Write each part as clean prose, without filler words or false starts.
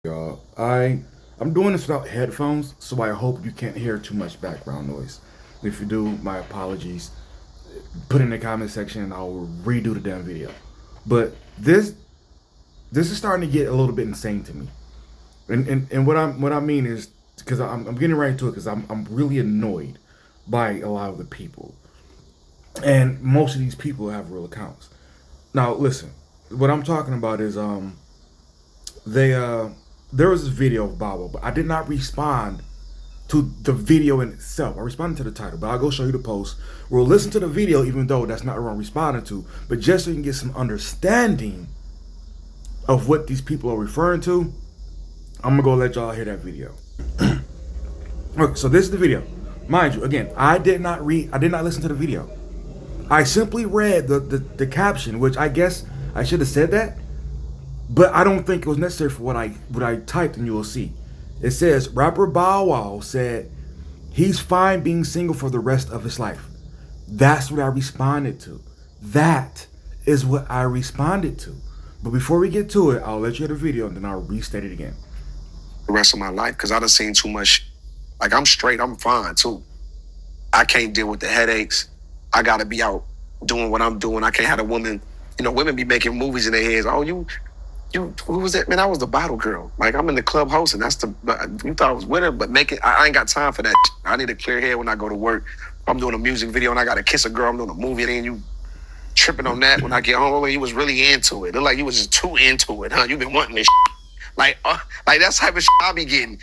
Y'all, I'm doing this without headphones, so I hope you can't hear too much background noise. If you do, my apologies. Put it in the comment section and I'll redo the damn video. But this is starting to get a little bit insane to me. And what I mean is because I'm getting right into it because I'm really annoyed by a lot of the people. And most of these people have real accounts. Now listen, what I'm talking about is they there was this video of Bobo, but I did not respond to the video in itself. I responded to the title, but I'll go show you the post. We'll listen to the video, even though that's not what I'm responding to, but just so you can get some understanding of what these people are referring to. I'm gonna go let y'all hear that video. Okay, so this is the video. Mind you, again, I did not listen to the video. I simply read the caption, which I guess I should have said that, but I don't think it was necessary for what I typed, and you will see. It says rapper Bow Wow said he's fine being single for the rest of his life. That's what I responded to. That is what I responded to. But before we get to it, I'll let you hear the video and then I'll restate it again. The rest of my life, because I done seen too much. Like, I'm straight, I'm fine too. I can't deal with the headaches. I gotta be out doing what I'm doing. I can't have a woman, women be making movies in their heads. Oh, you, who was that? Man, I was the bottle girl. Like, I'm in the club hosting. You thought I was with her, but I ain't got time for that. I need a clear head when I go to work. I'm doing a music video and I gotta kiss a girl. I'm doing a movie and then you tripping on that when I get home. You was really into it. Look like you was just too into it, huh? You been wanting this like that's type of shit I be getting.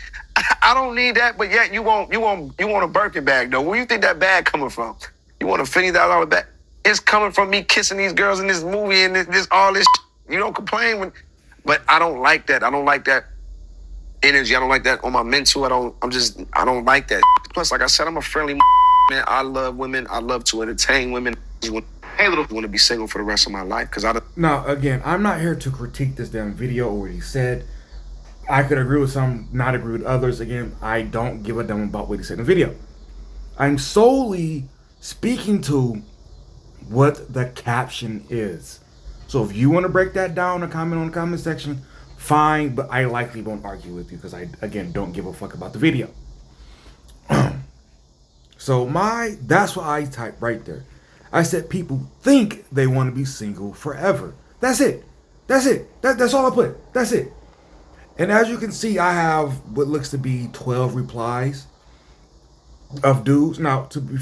I don't need that, but yet you want a Birkin bag though. Where you think that bag coming from? You want a $50 bag? It's coming from me kissing these girls in this movie and this all this shit. You don't complain but I don't like that. I don't like that energy. I don't like that on my mental. I don't like that. Plus, like I said, I'm a friendly man. I love women. I love to entertain women. Hey, little, want to be single for the rest of my life because I don't. Now, again, I'm not here to critique this damn video or what he said. I could agree with some, not agree with others. Again, I don't give a damn about what he said in the video. I'm solely speaking to what the caption is. So if you want to break that down and comment on the comment section, fine, but I likely won't argue with you because I, again, don't give a fuck about the video. So that's what I typed right there. I said people think they want to be single forever. That's it. That's all I put. That's it. And as you can see, I have what looks to be 12 replies of dudes. Now, to be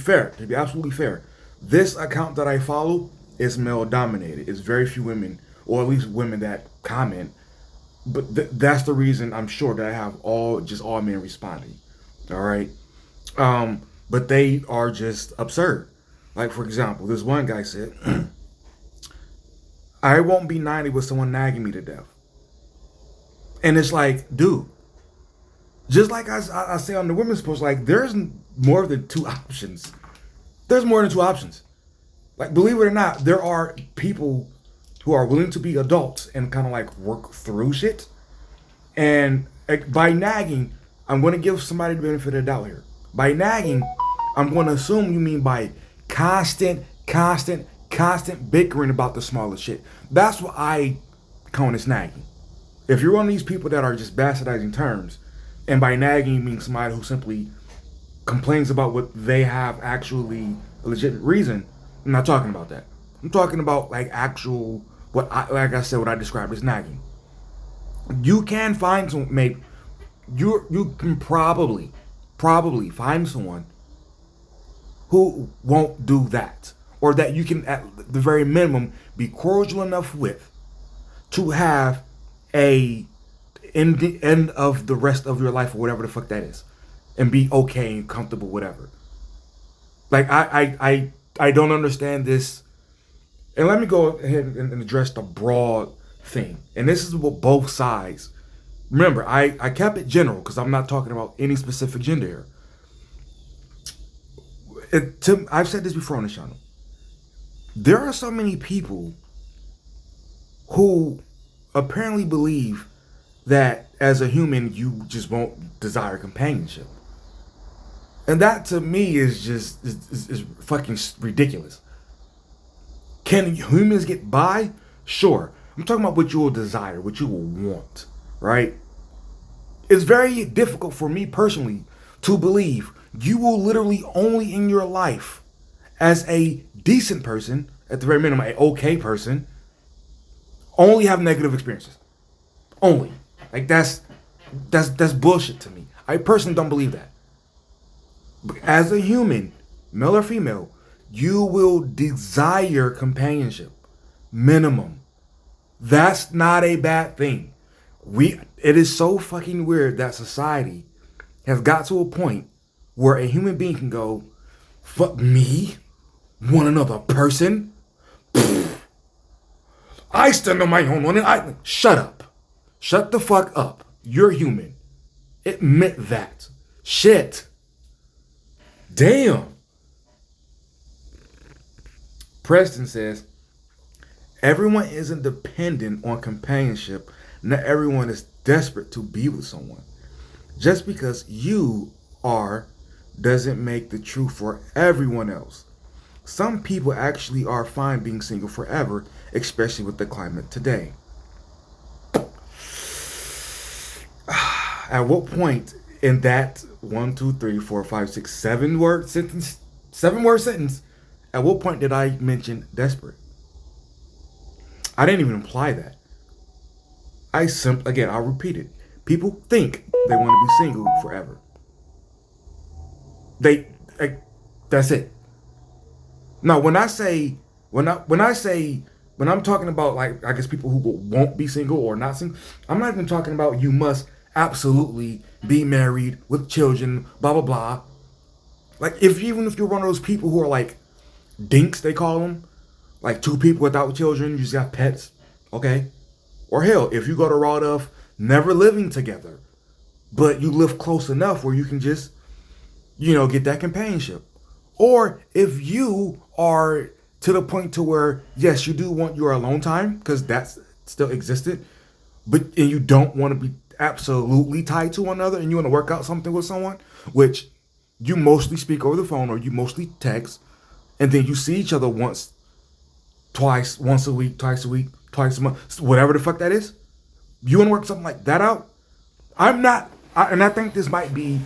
absolutely fair, this account that I follow is male dominated. It's very few women, or at least women that comment. But that's the reason I'm sure that I have all men responding. All right. But they are just absurd. Like, for example, this one guy said, I won't be 90 with someone nagging me to death. And it's like, dude, just like I say on the women's post, like, there's more than two options. There's more than two options. Like, believe it or not, there are people who are willing to be adults and kind of like work through shit. And by nagging, I'm going to give somebody the benefit of the doubt here. By nagging, I'm going to assume you mean by constant bickering about the smallest shit. That's what I count as nagging. If you're one of these people that are just bastardizing terms, and by nagging you mean somebody who simply complains about what they have actually a legitimate reason, I'm not talking about that. I'm talking about like actual what I described as nagging. You can find some you can probably find someone who won't do that, or that you can at the very minimum be cordial enough with to have a in the end of the rest of your life or whatever the fuck that is, and be okay and comfortable, whatever. Like I don't understand this. And let me go ahead and address the broad thing. And this is what both sides. Remember, I kept it general because I'm not talking about any specific gender here. I've said this before on the channel. There are so many people who apparently believe that as a human you just won't desire companionship, and that to me is just is fucking ridiculous. Can humans get by? Sure. I'm talking about what you will desire, what you will want, right? It's very difficult for me personally to believe you will literally only in your life, as a decent person, at the very minimum, a okay person, only have negative experiences. Only. Like that's bullshit to me. I personally don't believe that. But as a human, male or female, you will desire companionship. Minimum. That's not a bad thing. It is so fucking weird that society has got to a point where a human being can go, fuck me, want another person? I stand on my own. Shut up. Shut the fuck up. You're human. Admit that. Shit. Damn. Preston says, everyone isn't dependent on companionship. Not everyone is desperate to be with someone. Just because you are doesn't make the truth for everyone else. Some people actually are fine being single forever, especially with the climate today. At what point in that 1, 2, 3, 4, 5, 6, 7 word sentence, at what point did I mention desperate? I didn't even imply that. Again, I'll repeat it. People think they want to be single forever. That's it. Now, when I'm talking about, like, I guess people who won't be single or not single, I'm not even talking about you must absolutely be married with children, blah blah blah. Like, even if you're one of those people who are like dinks, they call them, like 2 people without children, you just got pets, okay? Or hell, if you go the route of never living together, but you live close enough where you can just, get that companionship. Or if you are to the point to where, yes, you do want your alone time, because that's still existed, and you don't want to be absolutely tied to one another, and you want to work out something with someone, which you mostly speak over the phone or you mostly text, and then you see each other once a week, twice a month, whatever the fuck that is. You want to work something like that out? And I think this might be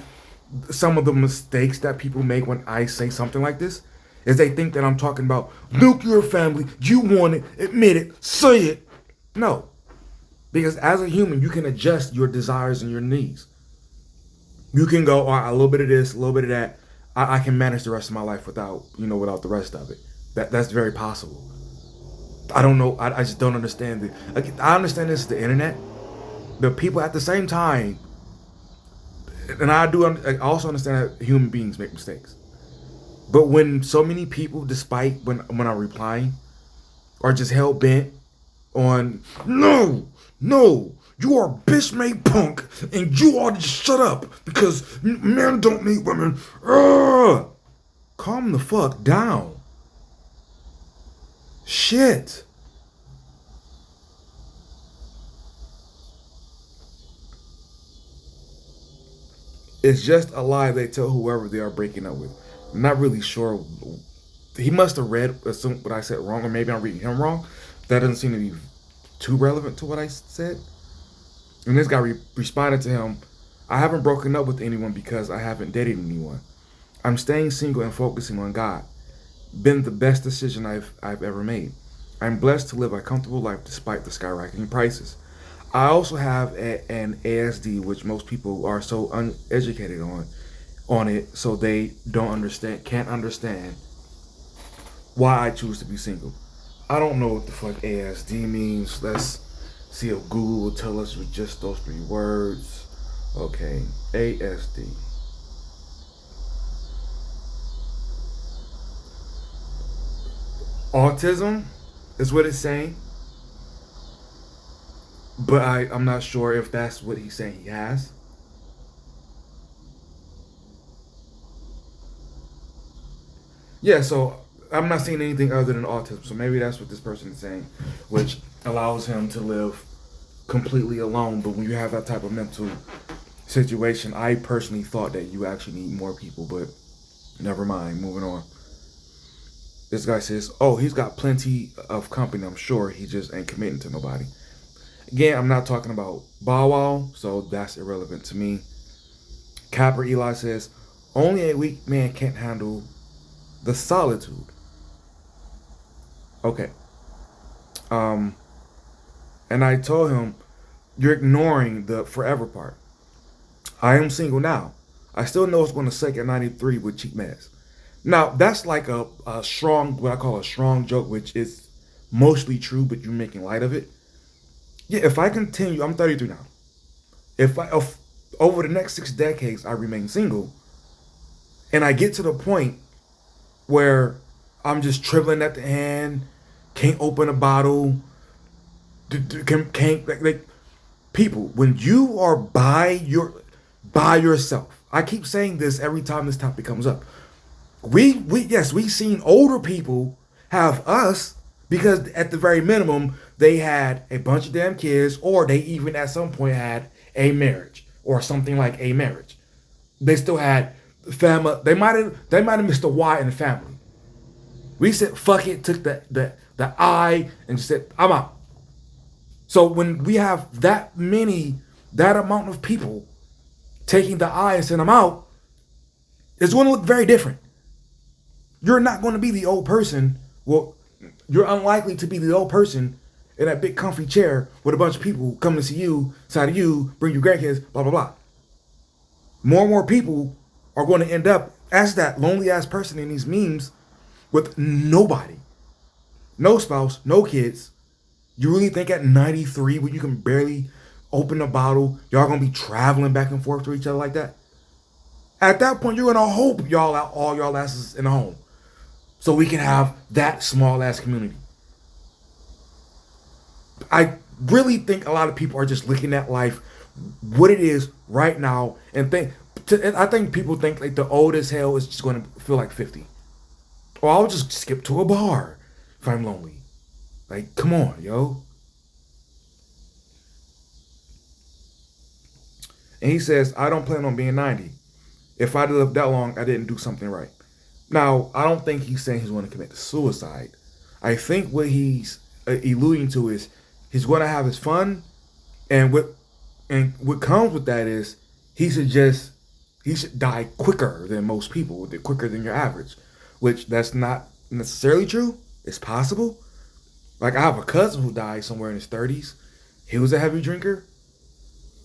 some of the mistakes that people make when I say something like this, is they think that I'm talking about nuclear family. You want it, admit it, say it. No. Because as a human, you can adjust your desires and your needs. You can go, all right, a little bit of this, a little bit of that. I can manage the rest of my life without the rest of it. That's very possible. I don't know. I just don't understand it. I understand this is the internet. The people at the same time, and I also understand that human beings make mistakes. But when so many people, despite when I'm replying, are just hell bent on, no, you are a bitch made punk, and you ought to just shut up because men don't need women. Calm the fuck down. Shit. It's just a lie they tell whoever they are breaking up with. I'm not really sure. He must have read what I said wrong, or maybe I'm reading him wrong. That doesn't seem to be too relevant to what I said. And this guy responded to him, I haven't broken up with anyone because I haven't dated anyone. I'm staying single and focusing on God. Been the best decision I've ever made. I'm blessed to live a comfortable life despite the skyrocketing prices. I also have an ASD, which most people are so uneducated on it, so they can't understand why I choose to be single. I don't know what the fuck ASD means. Let's see if Google will tell us with just those 3 words. Okay, ASD. Autism is what it's saying. But I'm not sure if that's what he's saying he has. Yeah, so I'm not seeing anything other than autism. So maybe that's what this person is saying, which allows him to live completely alone. But when you have that type of mental situation, I personally thought that you actually need more people, but never mind. Moving on. This guy says, oh, he's got plenty of company, I'm sure. He just ain't committing to nobody. Again, I'm not talking about Bow Wow, so that's irrelevant to me. Capper Eli says, only a weak man can't handle the solitude. Okay. Um, and I told him, you're ignoring the forever part. I am single now. I still know it's going to suck at 93 with cheap mess. Now, that's like a strong, what I call a strong joke, which is mostly true, but you're making light of it. Yeah, if I continue, I'm 33 now. If over the next 6 decades I remain single, and I get to the point where I'm just trembling at the hand, can't open a bottle, can't like people. When you are by yourself, I keep saying this every time this topic comes up. We seen older people have us because at the very minimum they had a bunch of damn kids, or they even at some point had a marriage or something like a marriage. They still had family. They might have missed a Y in the family. We said fuck it, took the I and just said I'm out. So when we have that amount of people taking the I and saying I'm out, it's going to look very different. You're not going to be the old person. Well, you're unlikely to be the old person in that big comfy chair with a bunch of people coming to see you, side of you, bring you grandkids, blah, blah, blah. More and more people are going to end up as that lonely ass person in these memes with nobody, no spouse, no kids. You really think at 93, when you can barely open a bottle, y'all gonna be traveling back and forth to each other like that? At that point, you're gonna hope all y'all asses in the home, so we can have that small ass community. I really think a lot of people are just looking at life, what it is right now, and I think people think like the old as hell is just gonna feel like 50. Or I'll just skip to a bar if I'm lonely. Like, come on, yo. And he says, I don't plan on being 90. If I lived that long, I didn't do something right. Now, I don't think he's saying he's going to commit suicide. I think what he's alluding to is he's going to have his fun, and what comes with that is he should die quicker than most people, quicker than your average, which that's not necessarily true. It's possible. Like I have a cousin who died somewhere in his 30s. He was a heavy drinker.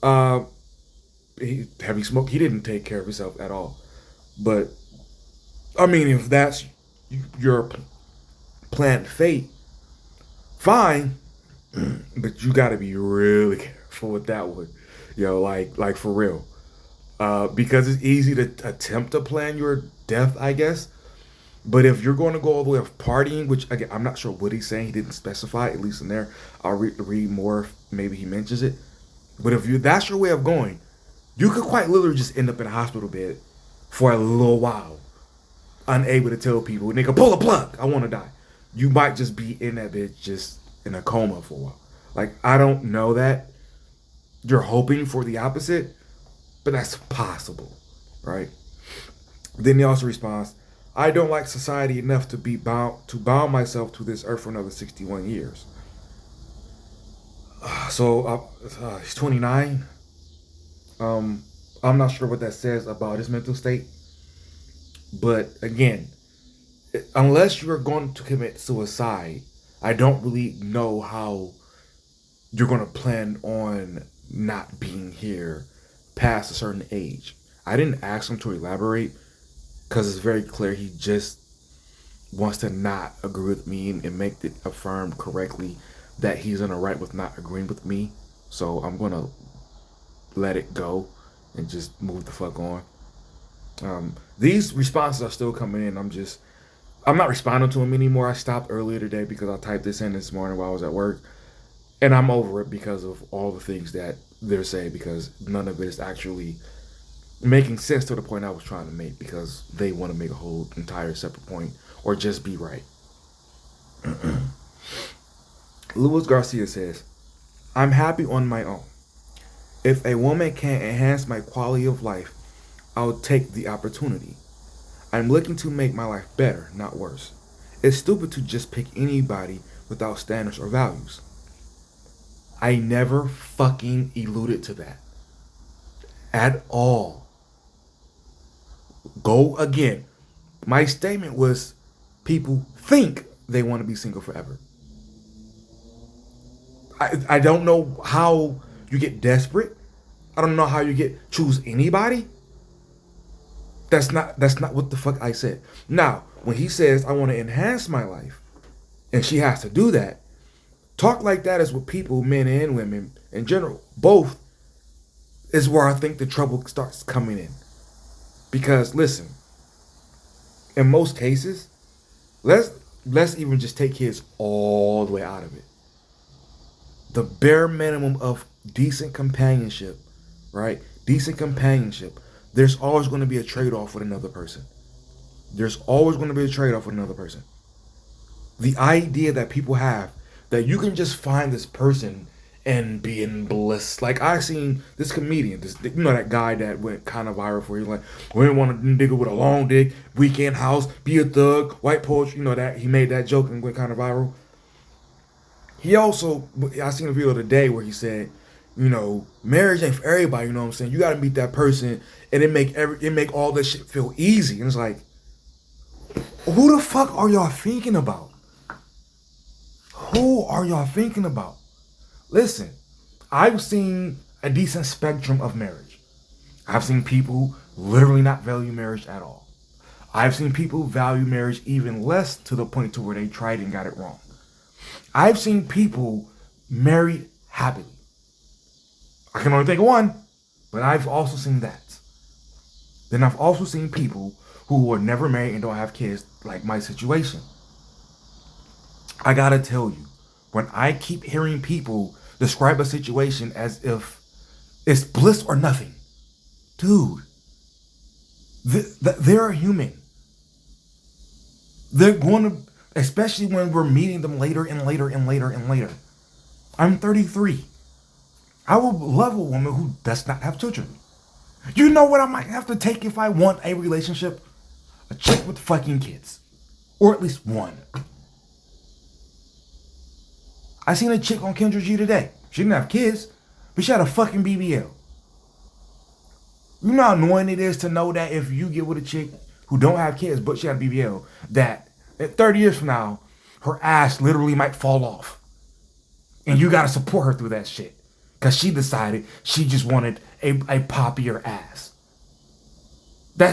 Uh, heavy smoke. He didn't take care of himself at all. But I mean, if that's your planned fate, fine. But you got to be really careful with that one, like for real. Because it's easy to attempt to plan your death, I guess. But if you're going to go all the way of partying, which again I'm not sure what he's saying, he didn't specify, at least in there. I'll read more if maybe he mentions it. But if that's your way of going, you could quite literally just end up in a hospital bed for a little while, unable to tell people, nigga, pull a plug, I want to die. You might just be in that bitch just in a coma for a while. Like, I don't know that. You're hoping for the opposite, but that's possible, right? Then he also responds, I don't like society enough to bound myself to this earth for another 61 years. So he's 29. I'm not sure what that says about his mental state. But again, unless you are going to commit suicide, I don't really know how you're going to plan on not being here past a certain age. I didn't ask him to elaborate because it's very clear he just wants to not agree with me and make it affirmed correctly that he's in the right with not agreeing with me. So I'm going to let it go and just move the fuck on. These responses are still coming in. I'm not responding to them anymore. I stopped earlier today because I typed this in this morning while I was at work. And I'm over it because of all the things that they're saying, because none of it is actually making sense to the point I was trying to make, because they want to make a whole entire separate point or just be right. Luis Garcia says, I'm happy on my own. If a woman can enhance my quality of life, I'll take the opportunity. I'm looking to make my life better, not worse. It's stupid to just pick anybody without standards or values. I never fucking alluded to that at all. Go again. My statement was people think they want to be single forever. I don't know how you get desperate. I don't know how you get choose anybody. That's not what the fuck I said. Now, when he says I want to enhance my life and she has to do that, talk like that is with people, men and women in general, both, is where I think the trouble starts coming in. Because listen, in most cases, let's even just take kids all the way out of it. The bare minimum of decent companionship, right? Decent companionship. There's always going to be a trade-off with another person. There's always going to be a trade-off with another person. The idea that people have that you can just find this person and be in bliss. Like I seen this comedian, that guy that went kind of viral for you. Like, we didn't want a nigga with a long dick, weekend house, be a thug, white poetry. That he made that joke and went kind of viral. He also, I seen a video today where he said, marriage ain't for everybody. You know what I'm saying? You got to meet that person, and it make all this shit feel easy. And it's like, who the fuck are y'all thinking about? Who are y'all thinking about? Listen, I've seen a decent spectrum of marriage. I've seen people literally not value marriage at all. I've seen people value marriage even less, to the point to where they tried and got it wrong. I've seen people married happily. I can only think of one, but I've also seen that. Then I've also seen people who were never married and don't have kids, like my situation. I gotta tell you, when I keep hearing people describe a situation as if it's bliss or nothing, dude, they're human. They're going to, especially when we're meeting them later and later and later and later. I'm 33. I will love a woman who does not have children. You know what I might have to take if I want a relationship? A chick with fucking kids. Or at least one. I seen a chick on Kendra G today. She didn't have kids, but she had a fucking BBL. You know how annoying it is to know that if you get with a chick who don't have kids, but she had a BBL, that 30 years from now, her ass literally might fall off. And you gotta support her through that shit. Because she decided she just wanted a poppier ass. The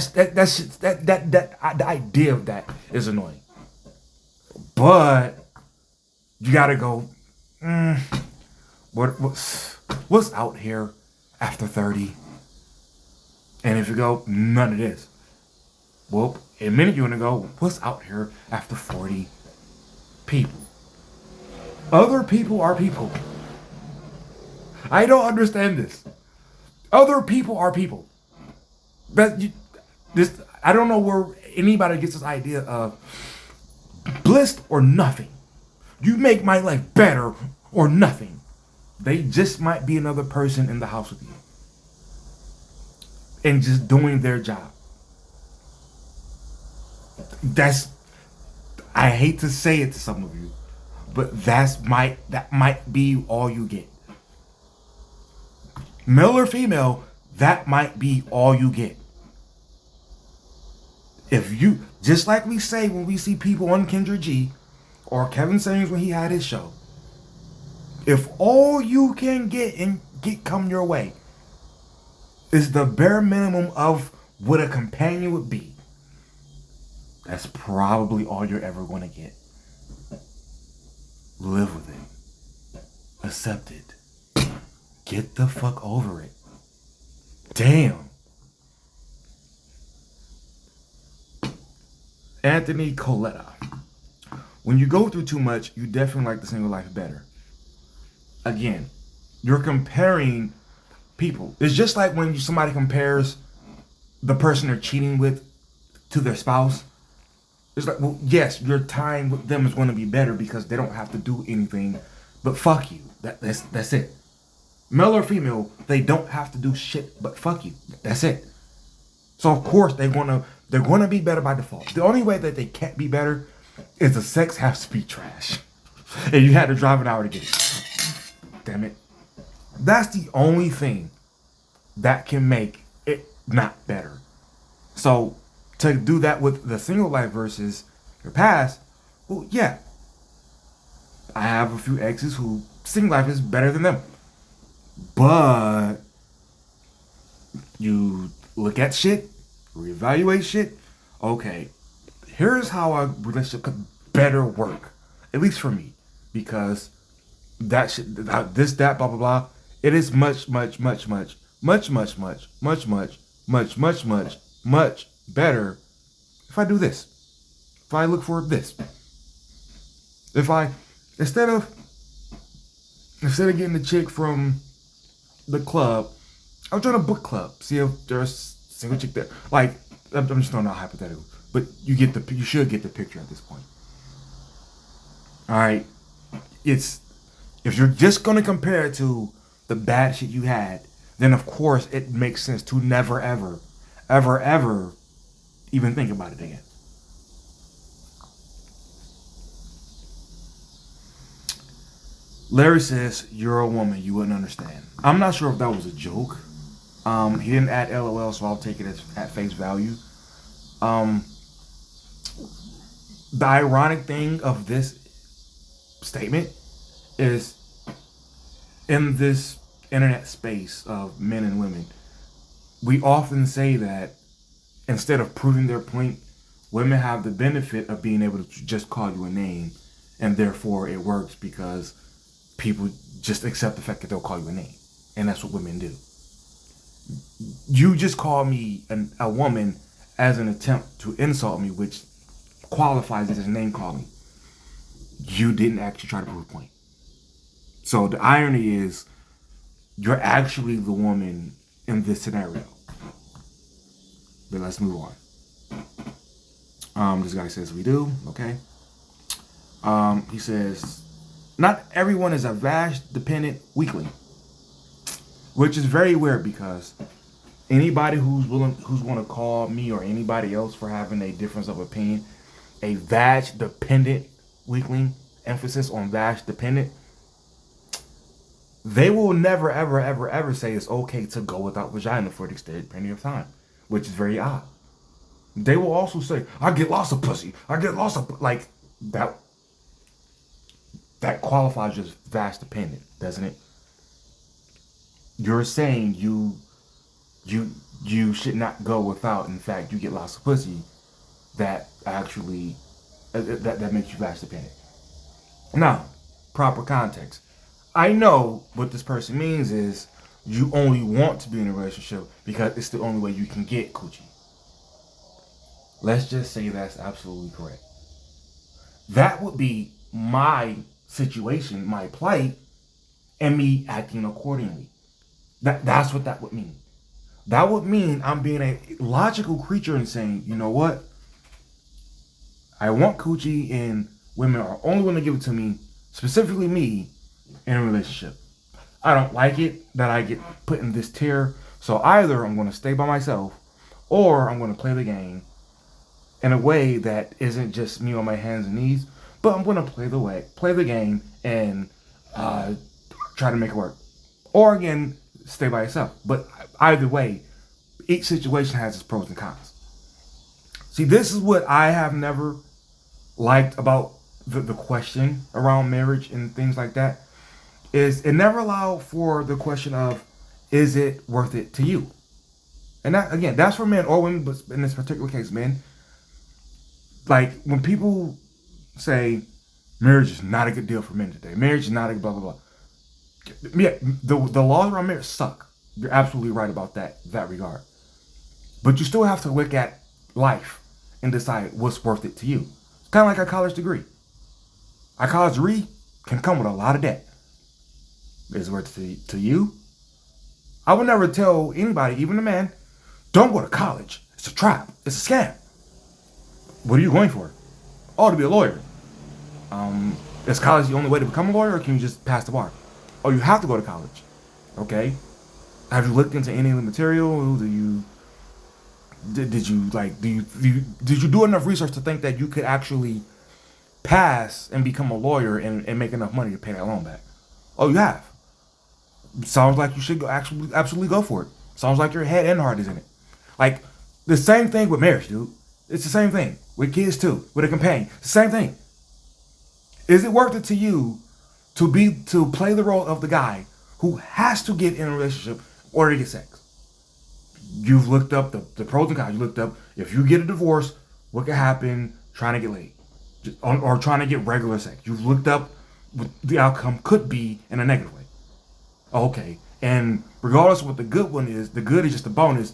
idea of that is annoying. But you gotta go, what's out here after 30? And if you go, none of this. Well, in a minute you're gonna go, what's out here after 40? People. Other people are people. I don't understand this. Other people are people. I don't know where anybody gets this idea of bliss or nothing. You make my life better or nothing. They just might be another person in the house with you. And just doing their job. I hate to say it to some of you, but that might be all you get. Male or female, that might be all you get. If you, just like we say when we see people on Kendra G or Kevin Samuels when he had his show, if all you can get and come your way is the bare minimum of what a companion would be, that's probably all you're ever going to get. Live with it. Accept it. Get the fuck over it. Damn. Anthony Coletta. When you go through too much, you definitely like the single life better. Again, you're comparing people. It's just like when somebody compares the person they're cheating with to their spouse. It's like, well, yes, your time with them is going to be better because they don't have to do anything but fuck you. That's it. Male or female, they don't have to do shit but fuck you. That's it. So of course they're gonna be better by default. The only way that they can't be better is the sex has to be trash. And you had to drive an hour to get it. Damn it. That's the only thing that can make it not better. So to do that with the single life versus your past, well, yeah, I have a few exes who single life is better than them. But you look at shit, reevaluate shit. Okay, here's how a relationship could better work, at least for me, because that shit, this, that, blah, blah, blah. It is much, much, much, much, much, much, much, much, much, much, much, much, much better if I do this. If I look for this. If I instead of getting the chick from the club, I'll join a book club. See if there's a single chick there. Like I'm just throwing out hypothetical, but you should get the picture at this point. All right, it's if you're just gonna compare it to the bad shit you had, then of course it makes sense to never ever, ever ever even think about it again. Larry says, "You're a woman, you wouldn't understand." I'm not sure if that was a joke. He didn't add LOL, so I'll take it as at face value. Um, the ironic thing of this statement is in this internet space of men and women, we often say that instead of proving their point, women have the benefit of being able to just call you a name, and therefore it works because people just accept the fact that they'll call you a name, and that's what women do. You just call me a woman as an attempt to insult me, which qualifies as name calling. You didn't actually try to prove a point. So the irony is, you're actually the woman in this scenario. But let's move on. This guy says we do. Okay. He says, not everyone is a vast dependent weakling, which is very weird because anybody who's going to call me or anybody else for having a difference of opinion a vast dependent weakling, emphasis on vast dependent, they will never ever ever ever say it's okay to go without vagina for an extended period of time, which is very odd. They will also say, I get lots of pussy. I get lots of like that. That qualifies as vast dependent, doesn't it? You're saying you should not go without. In fact, you get lots of pussy. That actually that makes you vast dependent. Now, proper context. I know what this person means is you only want to be in a relationship because it's the only way you can get coochie. Let's just say that's absolutely correct. That would be my situation, my plight, and me acting accordingly. That's what that would mean. That would mean I'm being a logical creature and saying, you know what? I want coochie and women are only going to give it to me, specifically me, in a relationship. I don't like it that I get put in this tier, so either I'm going to stay by myself or I'm going to play the game in a way that isn't just me on my hands and knees, but I'm going to play the game and try to make it work. Or again, stay by yourself. But either way, each situation has its pros and cons. See, this is what I have never liked about the question around marriage and things like that, is it never allowed for the question of, is it worth it to you? And that, again, that's for men or women, but in this particular case, men. Like, when people say marriage is not a good deal for men today, marriage is not a blah, blah, blah. Yeah, the laws around marriage suck. You're absolutely right about that regard. But you still have to look at life and decide what's worth it to you. It's kind of like a college degree. A college degree can come with a lot of debt. Is it worth it to you? I would never tell anybody, even a man, don't go to college. It's a trap. It's a scam. What are you going for? Oh, to be a lawyer. Is college the only way to become a lawyer, or can you just pass the bar? Oh, you have to go to college. Okay. Have you looked into any of the material? Did you do enough research to think that you could actually pass and become a lawyer and make enough money to pay that loan back? Oh, you have. Sounds like you should go absolutely go for it. Sounds like your head and heart is in it. Like the same thing with marriage, dude. It's the same thing with kids too, with a companion. It's the same thing. Is it worth it to you to play the role of the guy who has to get in a relationship in order to get sex? You've looked up the pros and cons. You looked up if you get a divorce, what could happen trying to get laid or trying to get regular sex. You've looked up what the outcome could be in a negative way. Okay, and regardless of what the good one is, the good is just a bonus.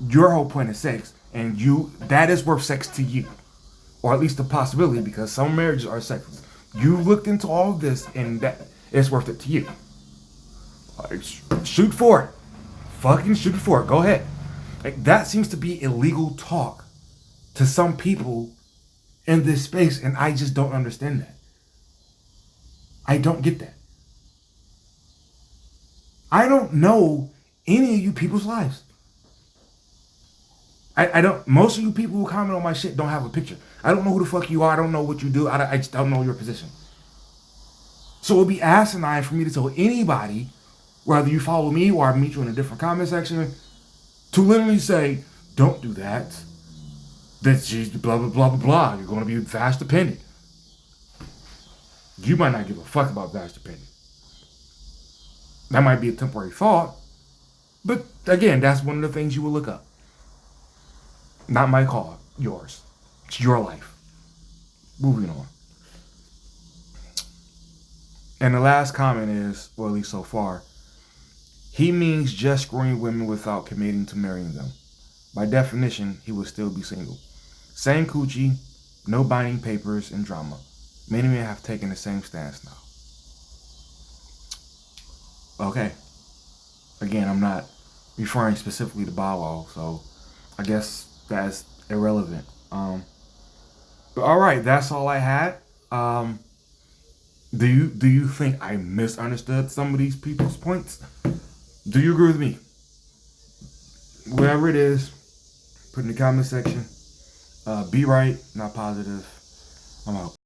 Your whole point is sex, and that is worth sex to you, or at least the possibility, because some marriages are sexless. You looked into all of this, and that it's worth it to you. Like, shoot for it, fucking shoot for it. Go ahead. Like that seems to be illegal talk to some people in this space, and I just don't understand that. I don't get that. I don't know any of you people's lives. I don't. Most of you people who comment on my shit don't have a picture. I don't know who the fuck you are. I don't know what you do. I just don't know your position. So it would be asinine for me to tell anybody, whether you follow me or I meet you in a different comment section, to literally say, don't do that. That's just blah, blah, blah, blah, blah. You're going to be vast dependent. You might not give a fuck about vast dependent. That might be a temporary thought. But again, that's one of the things you will look up. Not my call, yours. It's your life. Moving on. And the last comment is, well, at least so far, he means just screwing women without committing to marrying them. By definition, he would still be single. Same coochie, no binding papers, and drama. Many men have taken the same stance now. Okay. Again, I'm not referring specifically to Bow Wow, so I guess that's irrelevant. But all right, that's all I had. Do you think I misunderstood some of these people's points? Do you agree with me? Whatever it is, put in the comment section. Be right, not positive. I'm out.